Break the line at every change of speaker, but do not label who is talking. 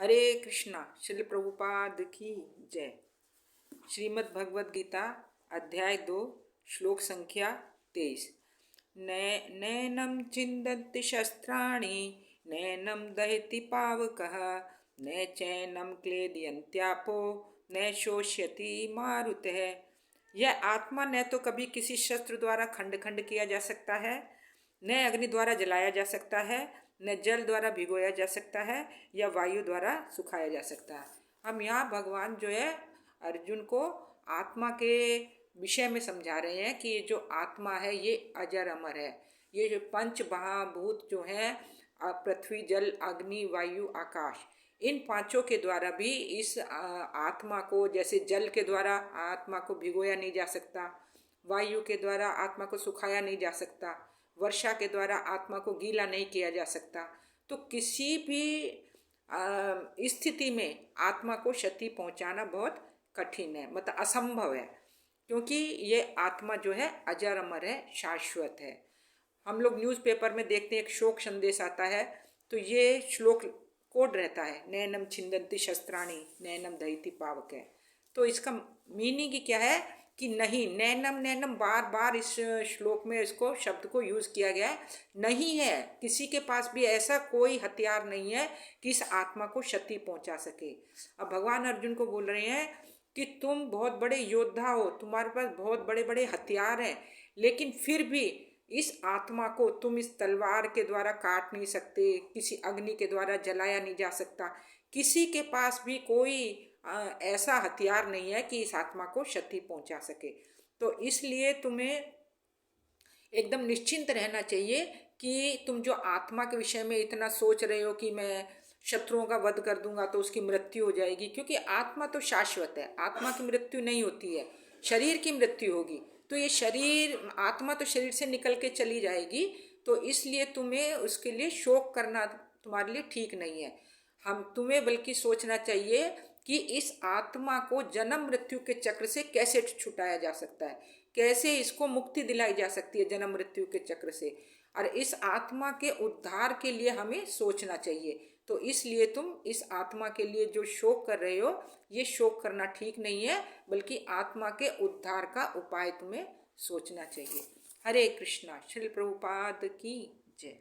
हरे कृष्णा। श्रील प्रभुपाद की जय। श्रीमद् भगवद गीता अध्याय 2 श्लोक संख्या 23। नैनं छिन्दन्ति शस्त्राणि नैनं दहति पावकः न चैनं क्लेदयन्त्यापो न शोष्यति मारुतः। यह आत्मा न तो कभी किसी शस्त्र द्वारा खंड खंड किया जा सकता है, न अग्नि द्वारा जलाया जा सकता है, न जल द्वारा भिगोया जा सकता है या वायु द्वारा सुखाया जा सकता है। हम यहाँ भगवान जो है अर्जुन को आत्मा के विषय में समझा रहे हैं कि ये जो आत्मा है ये अजर अमर है। ये जो पंच महाभूत जो हैं पृथ्वी जल अग्नि वायु आकाश, इन पांचों के द्वारा भी इस आत्मा को, जैसे जल के द्वारा आत्मा को भिगोया नहीं जा सकता, वायु के द्वारा आत्मा को सुखाया नहीं जा सकता, वर्षा के द्वारा आत्मा को गीला नहीं किया जा सकता। तो किसी भी स्थिति में आत्मा को क्षति पहुंचाना बहुत कठिन है, मतलब असंभव है, क्योंकि ये आत्मा जो है अजर अमर है, शाश्वत है। हम लोग न्यूज़पेपर में देखते हैं एक शोक संदेश आता है तो ये श्लोक कोड रहता है, नैनम छिन्दन्ति शस्त्राणि नैनम दहति पावक है। तो इसका मीनिंग क्या है कि नहीं, नैनम नैनम बार बार इस श्लोक में इसको शब्द को यूज़ किया गया है। नहीं है, किसी के पास भी ऐसा कोई हथियार नहीं है कि इस आत्मा को क्षति पहुंचा सके। अब भगवान अर्जुन को बोल रहे हैं कि तुम बहुत बड़े योद्धा हो, तुम्हारे पास बहुत बड़े बड़े हथियार हैं, लेकिन फिर भी इस आत्मा को तुम इस तलवार के द्वारा काट नहीं सकते, किसी अग्नि के द्वारा जलाया नहीं जा सकता। किसी के पास भी कोई ऐसा हथियार नहीं है कि इस आत्मा को क्षति पहुंचा सके। तो इसलिए तुम्हें एकदम निश्चिंत रहना चाहिए कि तुम जो आत्मा के विषय में इतना सोच रहे हो कि मैं शत्रुओं का वध कर दूंगा तो उसकी मृत्यु हो जाएगी, क्योंकि आत्मा तो शाश्वत है, आत्मा की मृत्यु नहीं होती है, शरीर की मृत्यु होगी। तो ये शरीर, आत्मा तो शरीर से निकल के चली जाएगी। तो इसलिए तुम्हें उसके लिए शोक करना तुम्हारे लिए ठीक नहीं है। तुम्हें बल्कि सोचना चाहिए कि इस आत्मा को जन्म मृत्यु के चक्र से कैसे छुटाया जा सकता है, कैसे इसको मुक्ति दिलाई जा सकती है जन्म मृत्यु के चक्र से, और इस आत्मा के उद्धार के लिए हमें सोचना चाहिए। तो इसलिए तुम इस आत्मा के लिए जो शोक कर रहे हो, ये शोक करना ठीक नहीं है, बल्कि आत्मा के उद्धार का उपाय तुम्हें सोचना चाहिए। हरे कृष्णा। श्रील प्रभुपाद की जय।